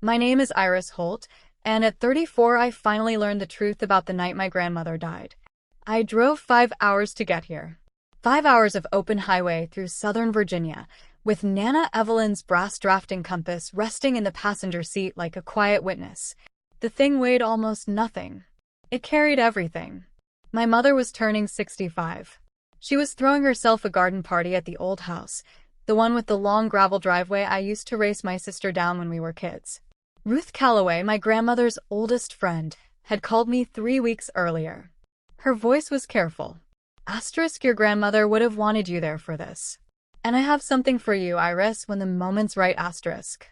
My name is Iris Holt, and at 34 I finally learned the truth about the night my grandmother died. I drove 5 hours to get here. 5 hours of open highway through Southern Virginia, with Nana Evelyn's brass drafting compass resting in the passenger seat like a quiet witness. The thing weighed almost nothing. It carried everything. My mother was turning 65. She was throwing herself a garden party at the old house, the one with the long gravel driveway I used to race my sister down when we were kids. Ruth Calloway, my grandmother's oldest friend, had called me 3 weeks earlier. Her voice was careful. Asterisk, your grandmother would have wanted you there for this. And I have something for you, Iris, when the moment's right, asterisk.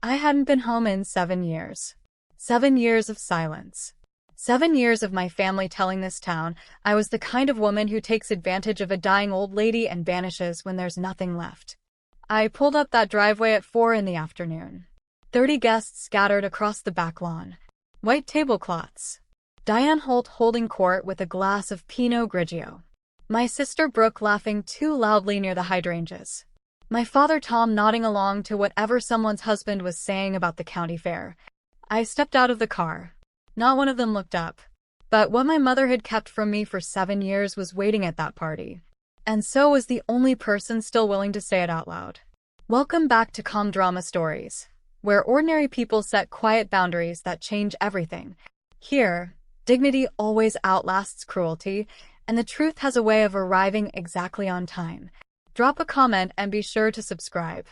I hadn't been home in 7 years. 7 years of silence. 7 years of my family telling this town I was the kind of woman who takes advantage of a dying old lady and vanishes when there's nothing left. I pulled up that driveway at 4 in the afternoon. 30 guests scattered across the back lawn. White tablecloths. Diane Holt holding court with a glass of Pinot Grigio. My sister Brooke laughing too loudly near the hydrangeas. My father Tom nodding along to whatever someone's husband was saying about the county fair. I stepped out of the car. Not one of them looked up. But what my mother had kept from me for 7 years was waiting at that party. And so was the only person still willing to say it out loud. Welcome back to Calm Drama Stories, where ordinary people set quiet boundaries that change everything. Here, dignity always outlasts cruelty, and the truth has a way of arriving exactly on time. Drop a comment and be sure to subscribe.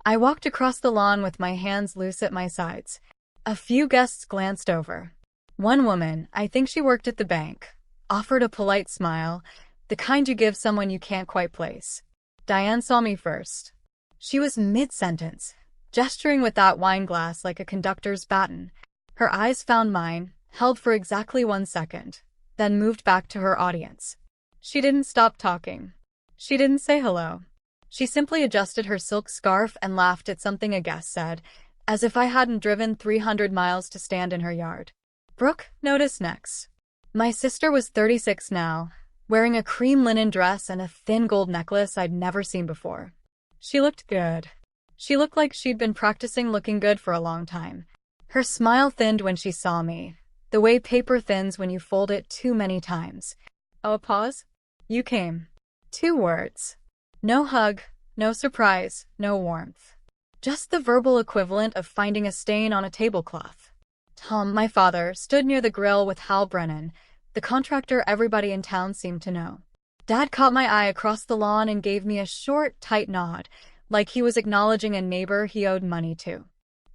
I walked across the lawn with my hands loose at my sides. A few guests glanced over. One woman, I think she worked at the bank, offered a polite smile, the kind you give someone you can't quite place. Diane saw me first. She was mid-sentence, gesturing with that wine glass like a conductor's baton. Her eyes found mine, held for exactly 1 second, then moved back to her audience. She didn't stop talking. She didn't say hello. She simply adjusted her silk scarf and laughed at something a guest said, as if I hadn't driven 300 miles to stand in her yard. Brooke noticed next. My sister was 36 now, wearing a cream linen dress and a thin gold necklace I'd never seen before. She looked good. She looked like she'd been practicing looking good for a long time. Her smile thinned when she saw me, the way paper thins when you fold it too many times. Oh, a pause? You came. 2 words. No hug, no surprise, no warmth. Just the verbal equivalent of finding a stain on a tablecloth. Tom, my father, stood near the grill with Hal Brennan, the contractor everybody in town seemed to know. Dad caught my eye across the lawn and gave me a short, tight nod, like he was acknowledging a neighbor he owed money to.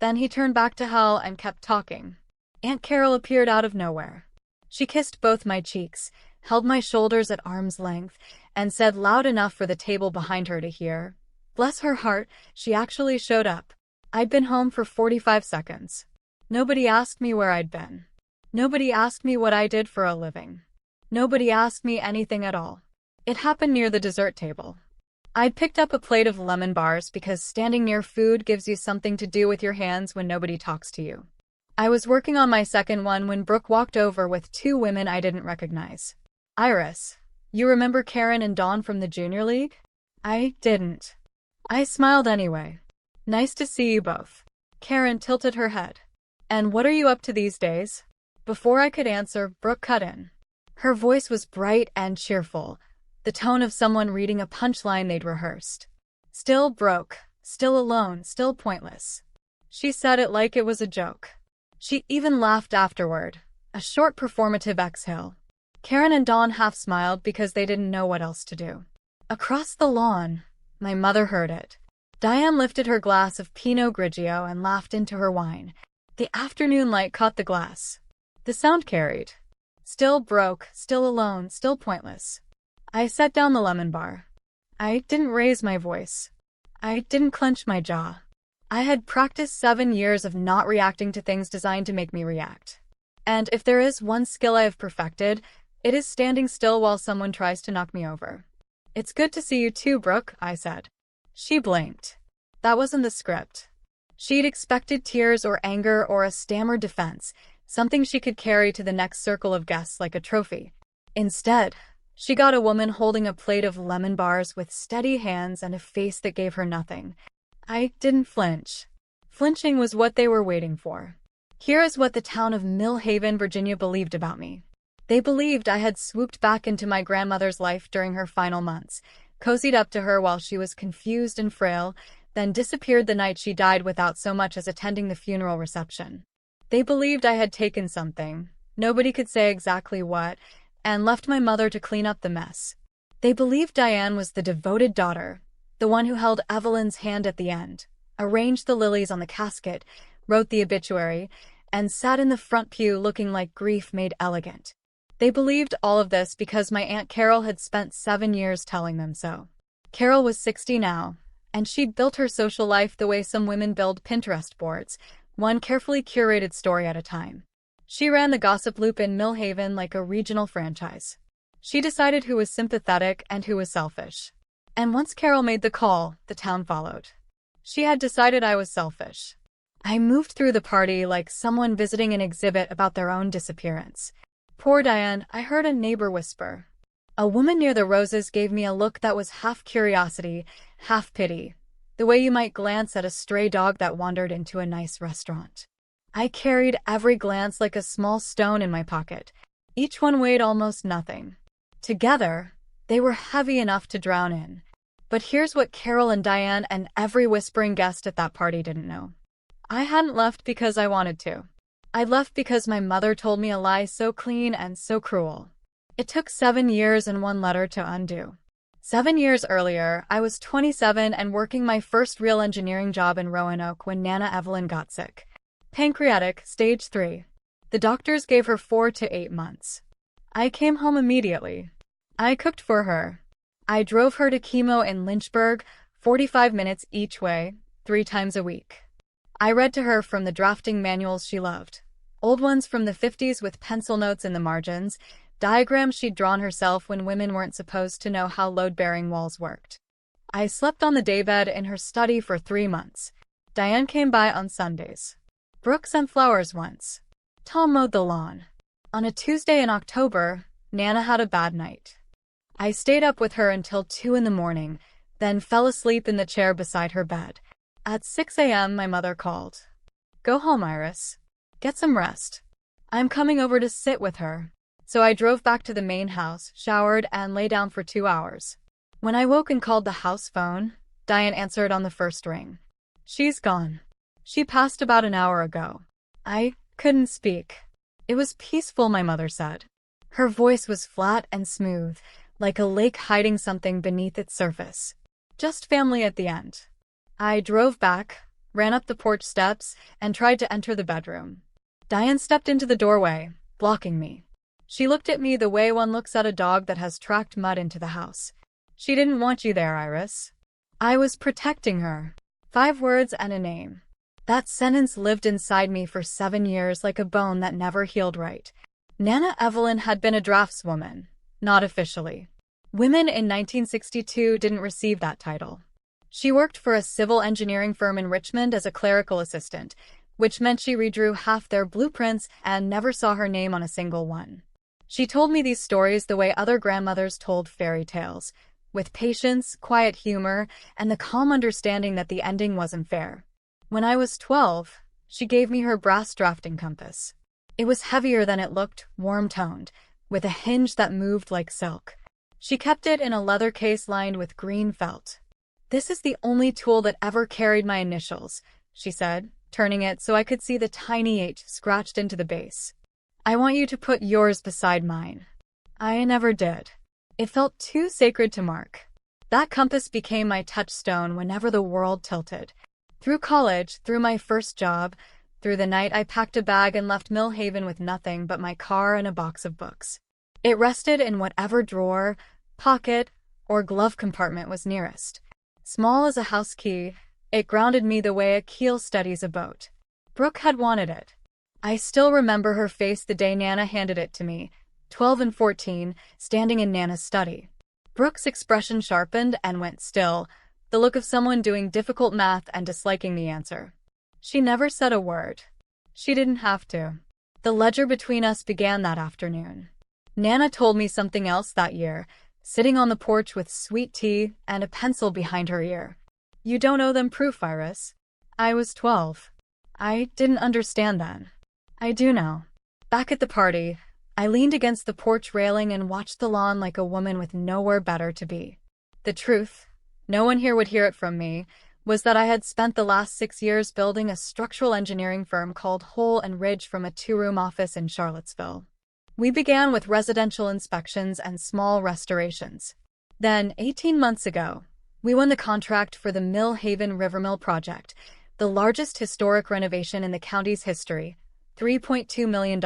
Then he turned back to Hal and kept talking. Aunt Carol appeared out of nowhere. She kissed both my cheeks, held my shoulders at arm's length, and said loud enough for the table behind her to hear. Bless her heart, she actually showed up. I'd been home for 45 seconds. Nobody asked me where I'd been. Nobody asked me what I did for a living. Nobody asked me anything at all. It happened near the dessert table. I'd picked up a plate of lemon bars because standing near food gives you something to do with your hands when nobody talks to you. I was working on my second one when Brooke walked over with 2 women I didn't recognize. Iris, you remember Karen and Dawn from the junior league? I didn't. I smiled anyway. Nice to see you both. Karen tilted her head. And what are you up to these days? Before I could answer, Brooke cut in. Her voice was bright and cheerful, the tone of someone reading a punchline they'd rehearsed. Still broke, still alone, still pointless. She said it like it was a joke. She even laughed afterward, a short performative exhale. Karen and Dawn half smiled because they didn't know what else to do. Across the lawn, my mother heard it. Diane lifted her glass of Pinot Grigio and laughed into her wine. The afternoon light caught the glass. The sound carried. Still broke, still alone, still pointless. I set down the lemon bar. I didn't raise my voice. I didn't clench my jaw. I had practiced 7 years of not reacting to things designed to make me react. And if there is one skill I have perfected, it is standing still while someone tries to knock me over. It's good to see you too, Brooke, I said. She blinked. That wasn't the script. She'd expected tears or anger or a stammered defense, something she could carry to the next circle of guests like a trophy. Instead, she got a woman holding a plate of lemon bars with steady hands and a face that gave her nothing. I didn't flinch. Flinching was what they were waiting for. Here is what the town of Mill Haven, Virginia believed about me. They believed I had swooped back into my grandmother's life during her final months, cozied up to her while she was confused and frail, then disappeared the night she died without so much as attending the funeral reception. They believed I had taken something, nobody could say exactly what, and left my mother to clean up the mess. They believed Diane was the devoted daughter, the one who held Evelyn's hand at the end, arranged the lilies on the casket, wrote the obituary, and sat in the front pew looking like grief made elegant. They believed all of this because my Aunt Carol had spent 7 years telling them so. Carol was 60 now, and she'd built her social life the way some women build Pinterest boards, one carefully curated story at a time. She ran the gossip loop in Mill Haven like a regional franchise. She decided who was sympathetic and who was selfish. And once Carol made the call, the town followed. She had decided I was selfish. I moved through the party like someone visiting an exhibit about their own disappearance. Poor Diane, I heard a neighbor whisper. A woman near the roses gave me a look that was half curiosity, half pity, the way you might glance at a stray dog that wandered into a nice restaurant. I carried every glance like a small stone in my pocket. Each one weighed almost nothing. Together, they were heavy enough to drown in. But here's what Carol and Diane and every whispering guest at that party didn't know. I hadn't left because I wanted to. I left because my mother told me a lie so clean and so cruel. It took 7 years and 1 letter to undo. 7 years earlier, I was 27 and working my first real engineering job in Roanoke when Nana Evelyn got sick. Pancreatic, stage 3. The doctors gave her 4 to 8 months. I came home immediately. I cooked for her. I drove her to chemo in Lynchburg, 45 minutes each way, 3 times a week. I read to her from the drafting manuals she loved. Old ones from the 50s with pencil notes in the margins, diagrams she'd drawn herself when women weren't supposed to know how load-bearing walls worked. I slept on the daybed in her study for 3 months. Diane came by on Sundays. Brooke sent flowers once. Tom mowed the lawn. On a Tuesday in October, Nana had a bad night. I stayed up with her until 2 in the morning, then fell asleep in the chair beside her bed. At 6 a.m., my mother called. "Go home, Iris. Get some rest. I'm coming over to sit with her." So I drove back to the main house, showered, and lay down for 2 hours. When I woke and called the house phone, Diane answered on the first ring. "She's gone. She passed about an hour ago." I couldn't speak. It was peaceful, my mother said. Her voice was flat and smooth, like a lake hiding something beneath its surface. Just family at the end. I drove back, ran up the porch steps, and tried to enter the bedroom. Diane stepped into the doorway, blocking me. She looked at me the way one looks at a dog that has tracked mud into the house. "She didn't want you there, Iris." I was protecting her. 5 words and a name. That sentence lived inside me for 7 years like a bone that never healed right. Nana Evelyn had been a draftswoman, not officially. Women in 1962 didn't receive that title. She worked for a civil engineering firm in Richmond as a clerical assistant, which meant she redrew half their blueprints and never saw her name on a single one. She told me these stories the way other grandmothers told fairy tales, with patience, quiet humor, and the calm understanding that the ending wasn't fair. When I was 12, she gave me her brass drafting compass. It was heavier than it looked, warm-toned, with a hinge that moved like silk. She kept it in a leather case lined with green felt. "This is the only tool that ever carried my initials," she said, turning it so I could see the tiny H scratched into the base. "I want you to put yours beside mine." I never did. It felt too sacred to mark. That compass became my touchstone whenever the world tilted. Through college, through my first job, through the night I packed a bag and left Mill Haven with nothing but my car and a box of books. It rested in whatever drawer, pocket, or glove compartment was nearest. Small as a house key, it grounded me the way a keel steadies a boat. Brooke had wanted it. I still remember her face the day Nana handed it to me, 12 and 14, standing in Nana's study. Brooke's expression sharpened and went still, the look of someone doing difficult math and disliking the answer. She never said a word. She didn't have to. The ledger between us began that afternoon. Nana told me something else that year, sitting on the porch with sweet tea and a pencil behind her ear. "You don't owe them proof, Iris." I was 12. I didn't understand then. I do now. Back at the party, I leaned against the porch railing and watched the lawn like a woman with nowhere better to be. The truth, no one here would hear it from me, was that I had spent the last 6 years building a structural engineering firm called Hole and Ridge from a 2-room office in Charlottesville. We began with residential inspections and small restorations. Then, 18 months ago, we won the contract for the Mill Haven Rivermill project, the largest historic renovation in the county's history. $3.2 million,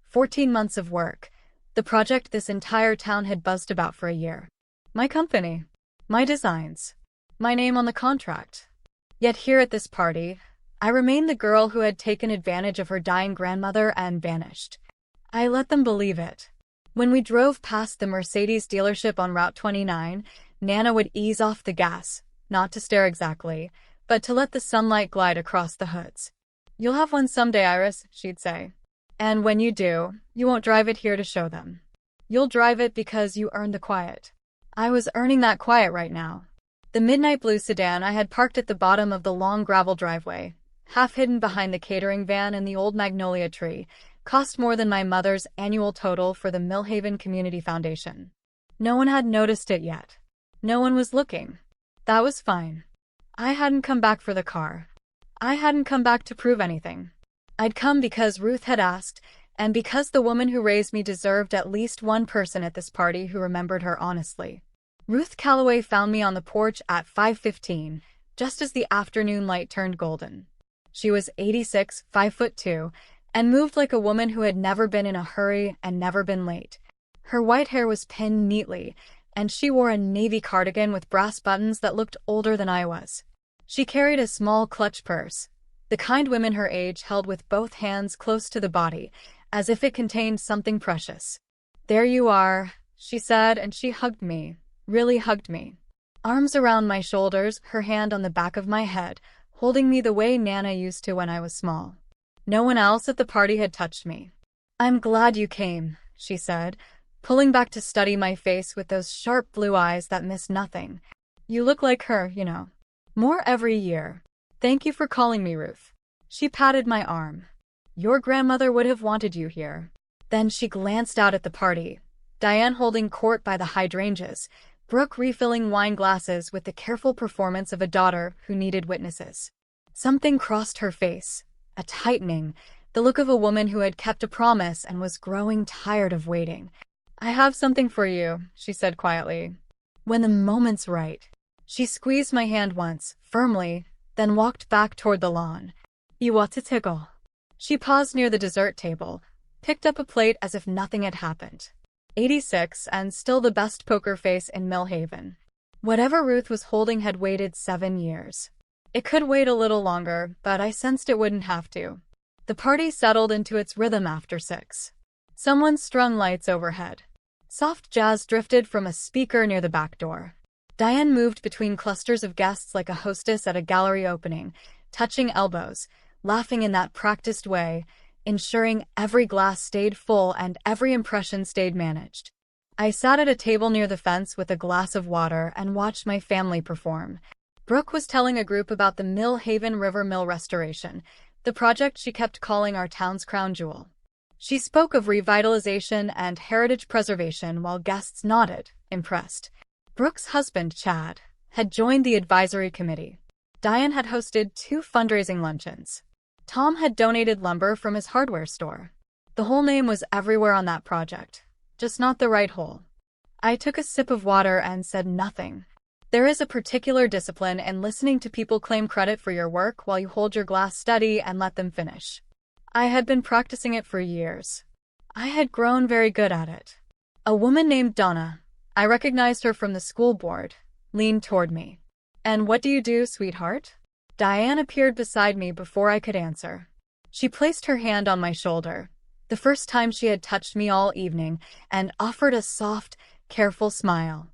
14 months of work. The project this entire town had buzzed about for a year. My company. My designs. My name on the contract. Yet here at this party, I remained the girl who had taken advantage of her dying grandmother and vanished. I let them believe it. When we drove past the Mercedes dealership on Route 29, Nana would ease off the gas, not to stare exactly, but to let the sunlight glide across the hoods. "You'll have one someday, Iris," she'd say. "And when you do, you won't drive it here to show them. You'll drive it because you earned the quiet." I was earning that quiet right now. The midnight blue sedan I had parked at the bottom of the long gravel driveway, half hidden behind the catering van and the old magnolia tree, cost more than my mother's annual total for the Millhaven Community Foundation. No one had noticed it yet. No one was looking. That was fine. I hadn't come back for the car. I hadn't come back to prove anything. I'd come because Ruth had asked, and because the woman who raised me deserved at least one person at this party who remembered her honestly. Ruth Calloway found me on the porch at 5:15, just as the afternoon light turned golden. She was 86, 5'2", and moved like a woman who had never been in a hurry and never been late. Her white hair was pinned neatly, and she wore a navy cardigan with brass buttons that looked older than I was. She carried a small clutch purse, the kind women her age held with both hands close to the body, as if it contained something precious. "There you are," she said, and she hugged me, really hugged me. Arms around my shoulders, her hand on the back of my head, holding me the way Nana used to when I was small. No one else at the party had touched me. "I'm glad you came," she said, pulling back to study my face with those sharp blue eyes that missed nothing. "You look like her, you know. More every year. Thank you for calling me Ruth." She patted my arm. "Your grandmother would have wanted you here." Then she glanced out at the party. Diane holding court by the hydrangeas, Brooke refilling wine glasses with the careful performance of a daughter who needed witnesses. Something crossed her face, a tightening, the look of a woman who had kept a promise and was growing tired of waiting. "I have something for you," she said quietly. "When the moment's right." She squeezed my hand once, firmly, then walked back toward the lawn. "You ought to tickle." She paused near the dessert table, picked up a plate as if nothing had happened. 86 and still the best poker face in Millhaven. Whatever Ruth was holding had waited 7 years. It could wait a little longer, but I sensed it wouldn't have to. The party settled into its rhythm after 6. Someone strung lights overhead. Soft jazz drifted from a speaker near the back door. Diane moved between clusters of guests like a hostess at a gallery opening, touching elbows, laughing in that practiced way, ensuring every glass stayed full and every impression stayed managed. I sat at a table near the fence with a glass of water and watched my family perform. Brooke was telling a group about the Mill Haven River Mill restoration, the project she kept calling our town's crown jewel. She spoke of revitalization and heritage preservation while guests nodded, impressed. Brooke's husband, Chad, had joined the advisory committee. Diane had hosted 2 fundraising luncheons. Tom had donated lumber from his hardware store. The whole name was everywhere on that project, just not the right hole. I took a sip of water and said nothing. There is a particular discipline in listening to people claim credit for your work while you hold your glass steady and let them finish. I had been practicing it for years. I had grown very good at it. A woman named Donna, I recognized her from the school board, leaned toward me. "And what do you do, sweetheart?" Diane appeared beside me before I could answer. She placed her hand on my shoulder, the first time she had touched me all evening, and offered a soft, careful smile.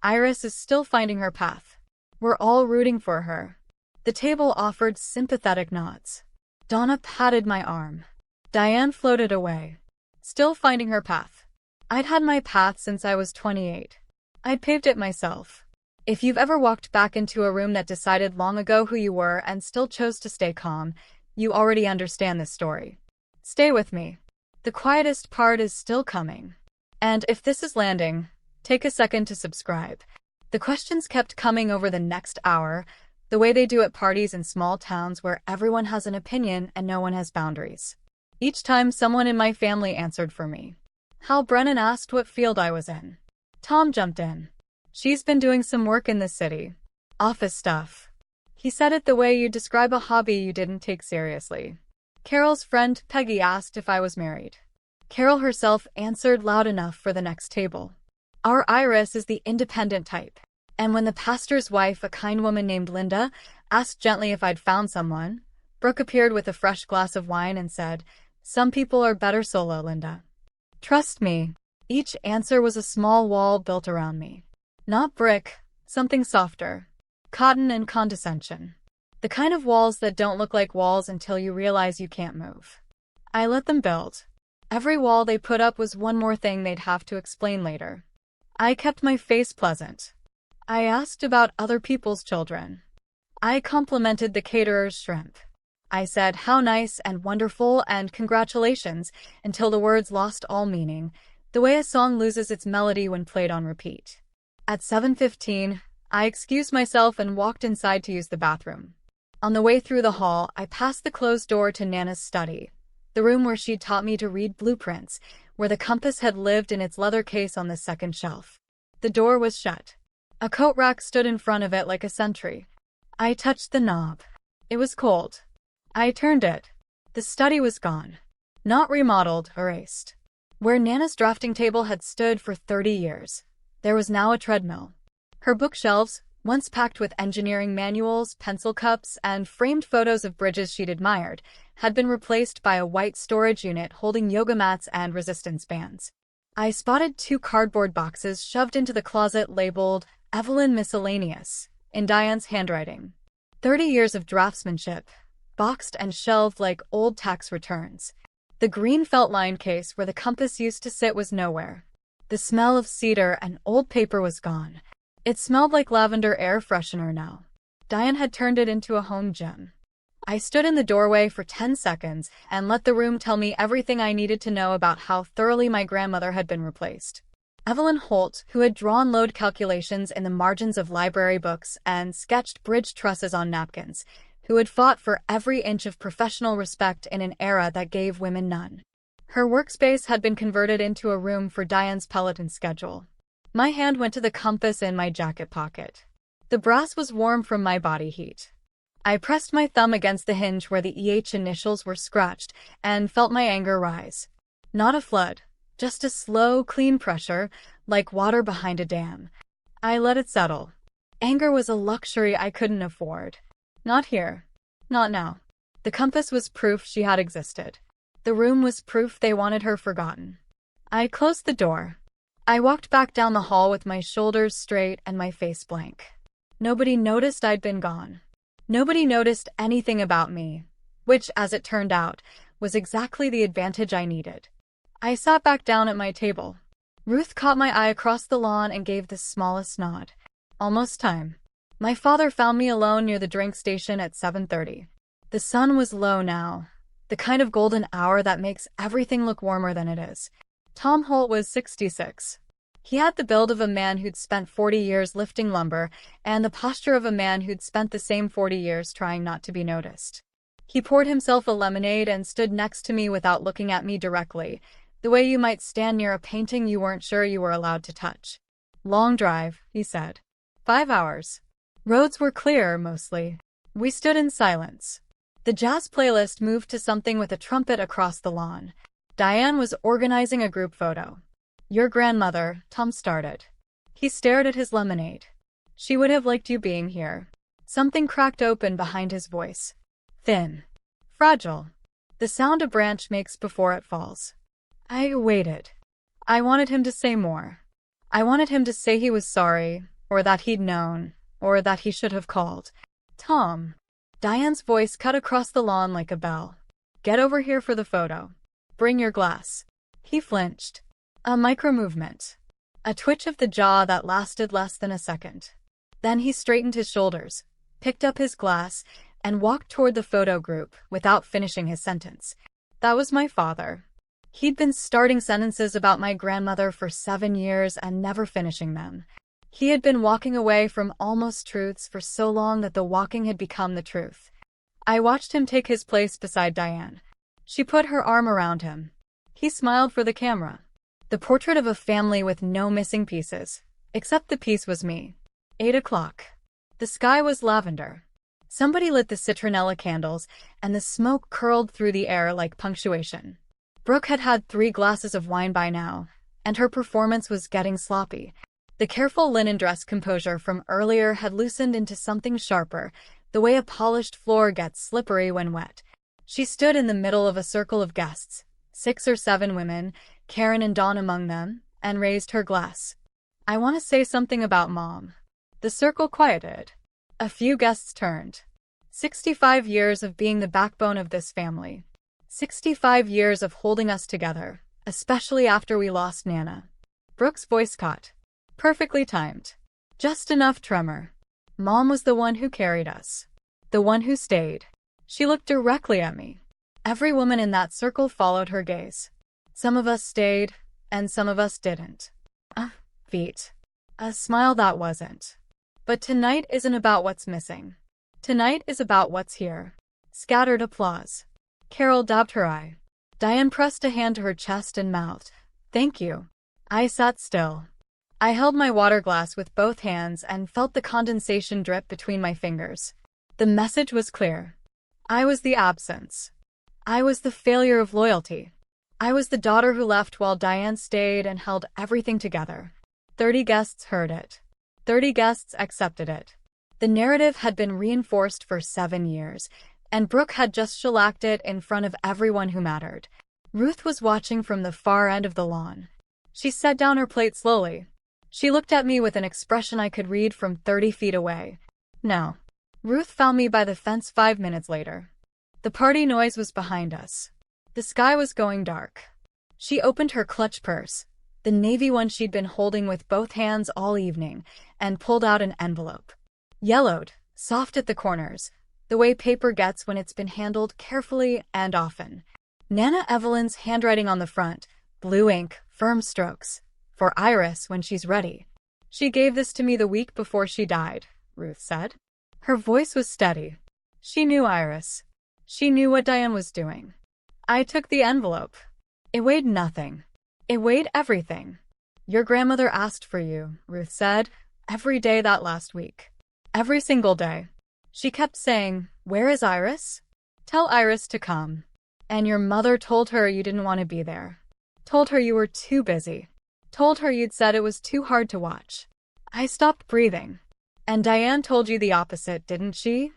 "Iris is still finding her path. We're all rooting for her." The table offered sympathetic nods. Donna patted my arm. Diane floated away. "Still finding her path." I'd had my path since I was 28. I'd paved it myself. If you've ever walked back into a room that decided long ago who you were and still chose to stay calm, You already understand this story. Stay with me. The quietest part is still coming. And if this is landing, take a second to subscribe. The questions kept coming over the next hour, the way they do at parties in small towns where everyone has an opinion and no one has boundaries. Each time someone in my family answered for me. Hal Brennan asked what field I was in. Tom jumped in. She's been doing some work in the city. Office stuff. He said it the way you describe a hobby you didn't take seriously. Carol's friend Peggy asked if I was married. Carol herself answered loud enough for the next table. Our Iris is the independent type. And when the pastor's wife, a kind woman named Linda, asked gently if I'd found someone, Brooke appeared with a fresh glass of wine and said, "Some people are better solo, Linda." Trust me. Each answer was a small wall built around me. Not brick, something softer. Cotton and condescension. The kind of walls that don't look like walls until you realize you can't move. I let them build. Every wall they put up was one more thing they'd have to explain later. I kept my face pleasant. I asked about other people's children. I complimented the caterer's shrimp. I said, "How nice and wonderful and congratulations," until the words lost all meaning, the way a song loses its melody when played on repeat. At 7:15, I excused myself and walked inside to use the bathroom. On the way through the hall, I passed the closed door to Nana's study, the room where she'd taught me to read blueprints, where the compass had lived in its leather case on the second shelf. The door was shut. A coat rack stood in front of it like a sentry. I touched the knob. It was cold. I turned it. The study was gone. Not remodeled, erased. Where Nana's drafting table had stood for 30 years, there was now a treadmill. Her bookshelves, once packed with engineering manuals, pencil cups, and framed photos of bridges she'd admired, had been replaced by a white storage unit holding yoga mats and resistance bands. I spotted 2 cardboard boxes shoved into the closet labeled Evelyn Miscellaneous, in Diane's handwriting. 30 years of draftsmanship, boxed and shelved like old tax returns. The green felt-lined case where the compass used to sit was nowhere. The smell of cedar and old paper was gone. It smelled like lavender air freshener now. Diane had turned it into a home gym. I stood in the doorway for 10 seconds and let the room tell me everything I needed to know about how thoroughly my grandmother had been replaced. Evelyn Holt, who had drawn load calculations in the margins of library books and sketched bridge trusses on napkins, who had fought for every inch of professional respect in an era that gave women none. Her workspace had been converted into a room for Diane's Peloton schedule. My hand went to the compass in my jacket pocket. The brass was warm from my body heat. I pressed my thumb against the hinge where the EH initials were scratched and felt my anger rise. Not a flood, just a slow, clean pressure, like water behind a dam. I let it settle. Anger was a luxury I couldn't afford. Not here. Not now. The compass was proof she had existed. The room was proof they wanted her forgotten. I closed the door. I walked back down the hall with my shoulders straight and my face blank. Nobody noticed I'd been gone. Nobody noticed anything about me, which, as it turned out, was exactly the advantage I needed. I sat back down at my table. Ruth caught my eye across the lawn and gave the smallest nod. Almost time. My father found me alone near the drink station at 7:30. The sun was low now, the kind of golden hour that makes everything look warmer than it is. Tom Holt was 66. He had the build of a man who'd spent 40 years lifting lumber and the posture of a man who'd spent the same 40 years trying not to be noticed. He poured himself a lemonade and stood next to me without looking at me directly, the way you might stand near a painting you weren't sure you were allowed to touch. "Long drive," he said. 5 hours. Roads were clear, mostly. We stood in silence. The jazz playlist moved to something with a trumpet across the lawn. Diane was organizing a group photo. "Your grandmother," Tom started. He stared at his lemonade. "She would have liked you being here." Something cracked open behind his voice. Thin. Fragile. The sound a branch makes before it falls. I waited. I wanted him to say more. I wanted him to say he was sorry, or that he'd known, or that he should have called. "Tom." Diane's voice cut across the lawn like a bell. "Get over here for the photo. Bring your glass." He flinched. A micro-movement. A twitch of the jaw that lasted less than a second. Then he straightened his shoulders, picked up his glass, and walked toward the photo group without finishing his sentence. That was my father. He'd been starting sentences about my grandmother for 7 years and never finishing them. He had been walking away from almost truths for so long that the walking had become the truth. I watched him take his place beside Diane. She put her arm around him. He smiled for the camera. The portrait of a family with no missing pieces. Except the piece was me. 8 o'clock. The sky was lavender. Somebody lit the citronella candles, and the smoke curled through the air like punctuation. Brooke had had 3 glasses of wine by now, and her performance was getting sloppy. The careful linen dress composure from earlier had loosened into something sharper, the way a polished floor gets slippery when wet. She stood in the middle of a circle of guests, 6 or 7 women, Karen and Dawn among them, and raised her glass. I want to say something about Mom. The circle quieted. A few guests turned. 65 years of being the backbone of this family. 65 years of holding us together, especially after we lost Nana. Brooke's voice caught. Perfectly timed. Just enough tremor. Mom was the one who carried us. The one who stayed. She looked directly at me. Every woman in that circle followed her gaze. Some of us stayed, and some of us didn't. Feet. A smile that wasn't. But tonight isn't about what's missing. Tonight is about what's here. Scattered applause. Carol dabbed her eye. Diane pressed a hand to her chest and mouthed, "Thank you." I sat still. I held my water glass with both hands and felt the condensation drip between my fingers. The message was clear. I was the absence. I was the failure of loyalty. I was the daughter who left while Diane stayed and held everything together. 30 guests heard it. 30 guests accepted it. The narrative had been reinforced for 7 years, and Brooke had just shellacked it in front of everyone who mattered. Ruth was watching from the far end of the lawn. She set down her plate slowly. She looked at me with an expression I could read from 30 feet away. No. Ruth found me by the fence 5 minutes later. The party noise was behind us. The sky was going dark. She opened her clutch purse, the navy one she'd been holding with both hands all evening, and pulled out an envelope. Yellowed, soft at the corners, the way paper gets when it's been handled carefully and often. Nana Evelyn's handwriting on the front, blue ink, firm strokes. For Iris when she's ready. She gave this to me the week before she died, Ruth said. Her voice was steady. She knew Iris. She knew what Diane was doing. I took the envelope. It weighed nothing. It weighed everything. Your grandmother asked for you, Ruth said, every day that last week. Every single day. She kept saying, "Where is Iris? Tell Iris to come." And your mother told her you didn't want to be there. Told her you were too busy. Told her you'd said it was too hard to watch. I stopped breathing. And Diane told you the opposite, didn't she?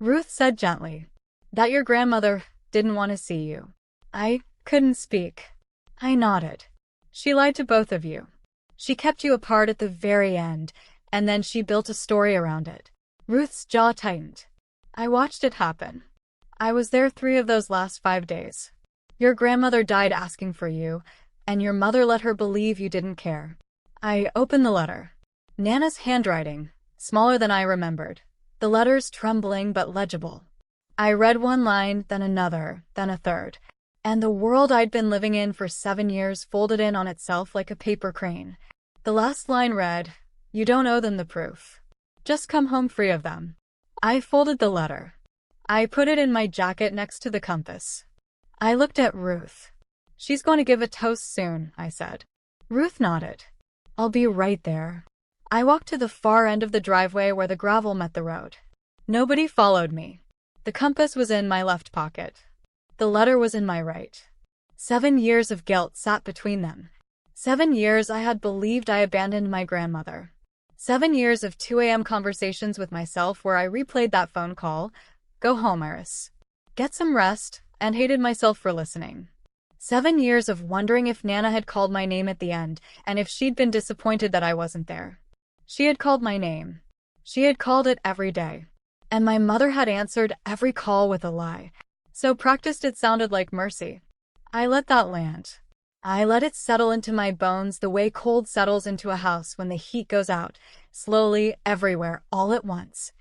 Ruth said gently. That your grandmother didn't want to see you. I couldn't speak. I nodded. She lied to both of you. She kept you apart at the very end, and then she built a story around it. Ruth's jaw tightened. I watched it happen. I was there 3 of those last 5 days. Your grandmother died asking for you, and your mother let her believe you didn't care. I opened the letter. Nana's handwriting, smaller than I remembered. The letters trembling but legible. I read one line, then another, then a third. And the world I'd been living in for 7 years folded in on itself like a paper crane. The last line read, "You don't owe them the proof. Just come home free of them." I folded the letter. I put it in my jacket next to the compass. I looked at Ruth. "She's going to give a toast soon," I said. Ruth nodded. "I'll be right there." I walked to the far end of the driveway where the gravel met the road. Nobody followed me. The compass was in my left pocket. The letter was in my right. 7 years of guilt sat between them. 7 years I had believed I abandoned my grandmother. 7 years of 2 a.m. conversations with myself where I replayed that phone call, "Go home, Iris. Get some rest," and hated myself for listening. 7 years of wondering if Nana had called my name at the end, and if she'd been disappointed that I wasn't there. She had called my name. She had called it every day. And my mother had answered every call with a lie. So practiced it sounded like mercy. I let that land. I let it settle into my bones the way cold settles into a house when the heat goes out, slowly, everywhere, all at once.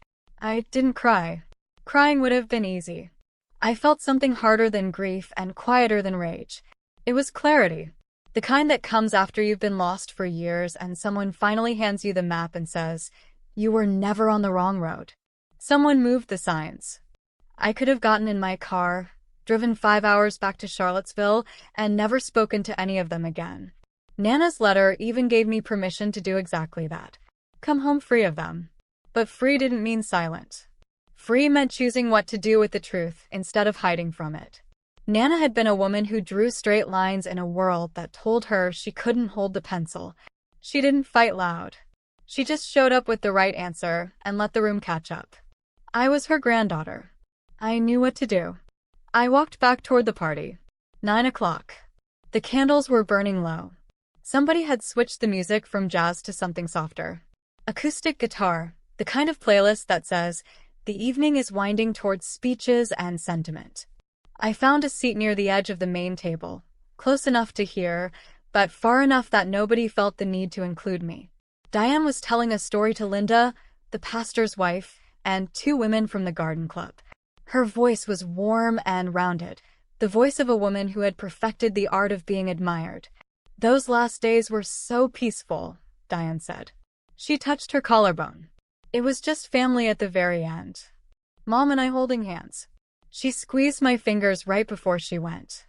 I didn't cry. Crying would have been easy. I felt something harder than grief and quieter than rage. It was clarity. The kind that comes after you've been lost for years and someone finally hands you the map and says, "You were never on the wrong road." Someone moved the signs. I could have gotten in my car, driven 5 hours back to Charlottesville, and never spoken to any of them again. Nana's letter even gave me permission to do exactly that. Come home free of them. But free didn't mean silent. Free meant choosing what to do with the truth instead of hiding from it. Nana had been a woman who drew straight lines in a world that told her she couldn't hold the pencil. She didn't fight loud. She just showed up with the right answer and let the room catch up. I was her granddaughter. I knew what to do. I walked back toward the party. 9 o'clock. The candles were burning low. Somebody had switched the music from jazz to something softer. Acoustic guitar, the kind of playlist that says, "The evening is winding towards speeches and sentiment." I found a seat near the edge of the main table, close enough to hear, but far enough that nobody felt the need to include me. Diane was telling a story to Linda, the pastor's wife, and 2 women from the garden club. Her voice was warm and rounded, the voice of a woman who had perfected the art of being admired. "Those last days were so peaceful," Diane said. She touched her collarbone. "It was just family at the very end. Mom and I holding hands." She squeezed my fingers right before she went.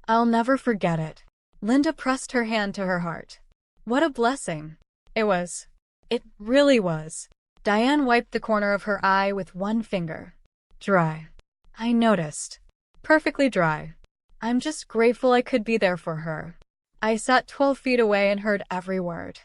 "I'll never forget it." Linda pressed her hand to her heart. What a blessing. It was. It really was. Diane wiped the corner of her eye with one finger. Dry. I noticed. Perfectly dry. I'm just grateful I could be there for her. I sat 12 feet away and heard every word.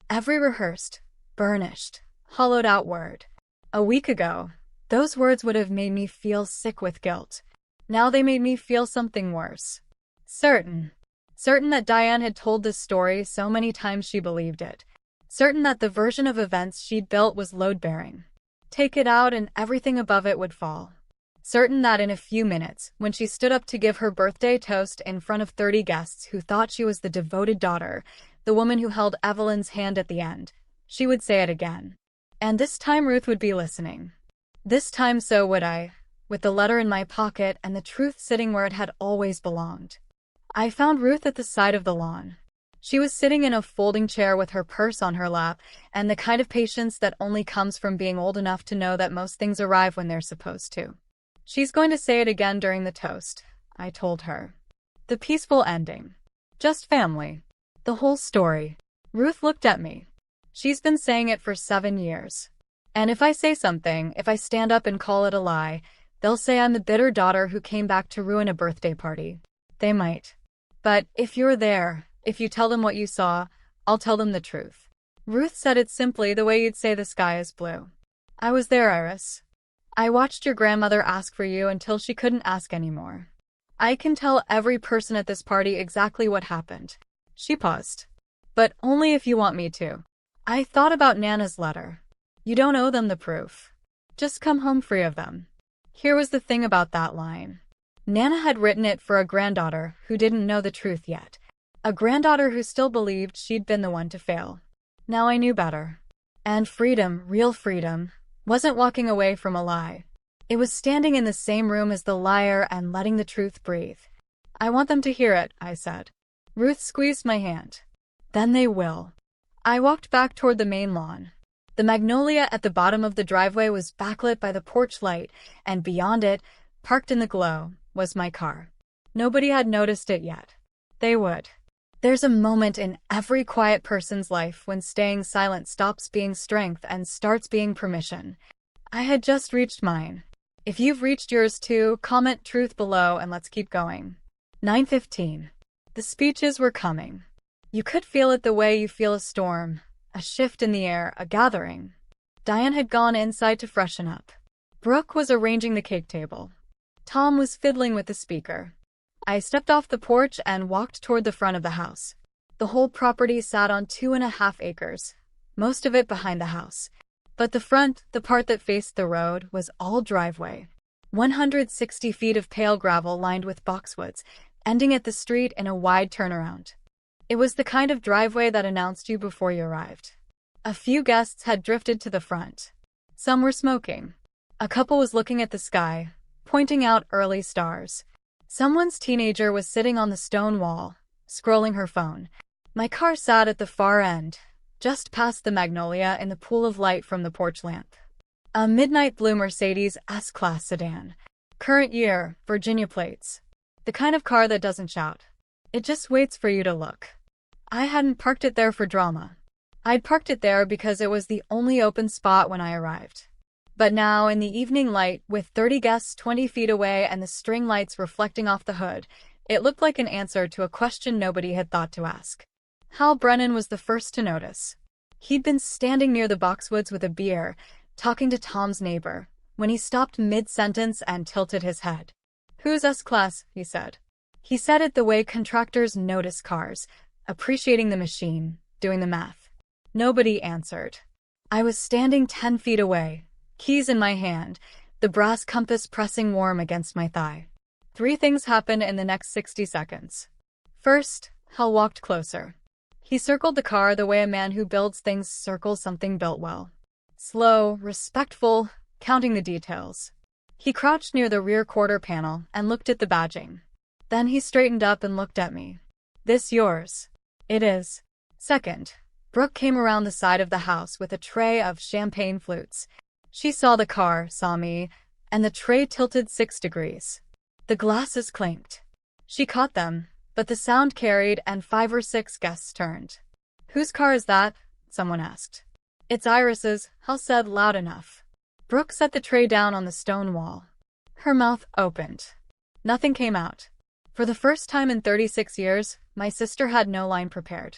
Every rehearsed, burnished, hollowed-out word. A week ago, those words would have made me feel sick with guilt. Now they made me feel something worse. Certain. Certain that Diane had told this story so many times she believed it. Certain that the version of events she'd built was load-bearing. Take it out and everything above it would fall. Certain that in a few minutes, when she stood up to give her birthday toast in front of 30 guests who thought she was the devoted daughter, the woman who held Evelyn's hand at the end, she would say it again. And this time Ruth would be listening. This time so would I, with the letter in my pocket and the truth sitting where it had always belonged. I found Ruth at the side of the lawn. She was sitting in a folding chair with her purse on her lap, and the kind of patience that only comes from being old enough to know that most things arrive when they're supposed to. She's going to say it again during the toast, I told her. The peaceful ending. Just family. The whole story. Ruth looked at me. She's been saying it for 7 years. And if I say something, if I stand up and call it a lie, they'll say I'm the bitter daughter who came back to ruin a birthday party. They might. But if you're there, if you tell them what you saw, I'll tell them the truth. Ruth said it simply the way you'd say the sky is blue. I was there, Iris. I watched your grandmother ask for you until she couldn't ask anymore. I can tell every person at this party exactly what happened. She paused. But only if you want me to. I thought about Nana's letter. You don't owe them the proof. Just come home free of them. Here was the thing about that line. Nana had written it for a granddaughter who didn't know the truth yet. A granddaughter who still believed she'd been the one to fail. Now I knew better. And freedom, real freedom, wasn't walking away from a lie. It was standing in the same room as the liar and letting the truth breathe. I want them to hear it, I said. Ruth squeezed my hand. Then they will. I walked back toward the main lawn. The magnolia at the bottom of the driveway was backlit by the porch light, and beyond it, parked in the glow, was my car. Nobody had noticed it yet. They would. There's a moment in every quiet person's life when staying silent stops being strength and starts being permission. I had just reached mine. If you've reached yours too, comment truth below and let's keep going. 9:15. The speeches were coming. You could feel it the way you feel a storm, a shift in the air, a gathering. Diane had gone inside to freshen up. Brooke was arranging the cake table. Tom was fiddling with the speaker. I stepped off the porch and walked toward the front of the house. The whole property sat on 2.5 acres, most of it behind the house. But the front, the part that faced the road, was all driveway. 160 feet of pale gravel lined with boxwoods, ending at the street in a wide turnaround. It was the kind of driveway that announced you before you arrived. A few guests had drifted to the front. Some were smoking. A couple was looking at the sky, pointing out early stars. Someone's teenager was sitting on the stone wall, scrolling her phone. My car sat at the far end, just past the magnolia in the pool of light from the porch lamp. A midnight blue Mercedes S-Class sedan. Current year, Virginia plates. The kind of car that doesn't shout. It just waits for you to look. I hadn't parked it there for drama. I'd parked it there because it was the only open spot when I arrived. But now, in the evening light, with 30 guests 20 feet away and the string lights reflecting off the hood, it looked like an answer to a question nobody had thought to ask. Hal Brennan was the first to notice. He'd been standing near the boxwoods with a beer, talking to Tom's neighbor, when he stopped mid-sentence and tilted his head. "Whose S-Class?" he said. He said it the way contractors notice cars, appreciating the machine, doing the math. Nobody answered. I was standing 10 feet away, keys in my hand, the brass compass pressing warm against my thigh. 3 things happened in the next 60 seconds. First, Hal walked closer. He circled the car the way a man who builds things circles something built well. Slow, respectful, counting the details. He crouched near the rear quarter panel and looked at the badging. Then he straightened up and looked at me. "This yours?" "It is." Second, Brooke came around the side of the house with a tray of champagne flutes. She saw the car, saw me, and the tray tilted 6 degrees. The glasses clanked. She caught them, but the sound carried and 5 or 6 guests turned. "Whose car is that?" someone asked. "It's Iris's," Hal said loud enough. Brooke set the tray down on the stone wall. Her mouth opened. Nothing came out. For the first time in 36 years, my sister had no line prepared.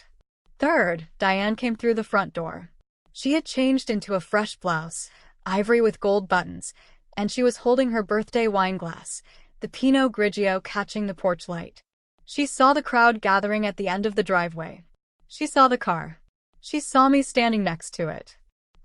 Third, Diane came through the front door. She had changed into a fresh blouse, ivory with gold buttons, and she was holding her birthday wine glass, the Pinot Grigio catching the porch light. She saw the crowd gathering at the end of the driveway. She saw the car. She saw me standing next to it.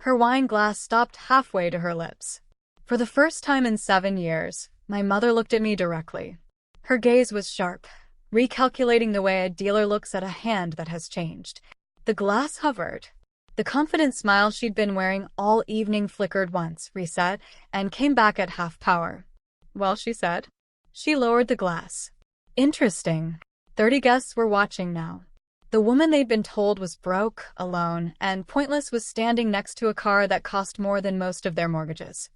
Her wine glass stopped halfway to her lips. For the first time in 7 years, my mother looked at me directly. Her gaze was sharp, recalculating the way a dealer looks at a hand that has changed. The glass hovered. The confident smile she'd been wearing all evening flickered once, reset, and came back at half power. "Well," she said. She lowered the glass. Interesting. 30 guests were watching now. The woman they'd been told was broke, alone, and pointless was standing next to a car that cost more than most of their mortgages.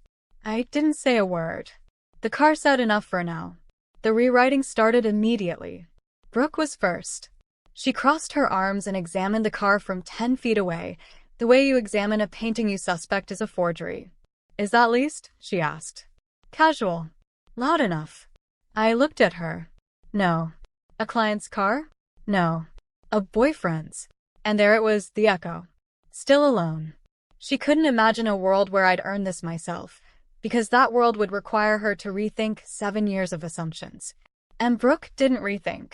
I didn't say a word. The car said enough for now. The rewriting started immediately. Brooke was first. She crossed her arms and examined the car from 10 feet away, the way you examine a painting you suspect is a forgery. "Is that leased?" she asked. "Casual." "Loud enough." I looked at her. "No." "A client's car?" "No." "A boyfriend's." And there it was, the echo. Still alone. She couldn't imagine a world where I'd earn this myself, because that world would require her to rethink 7 years of assumptions. And Brooke didn't rethink.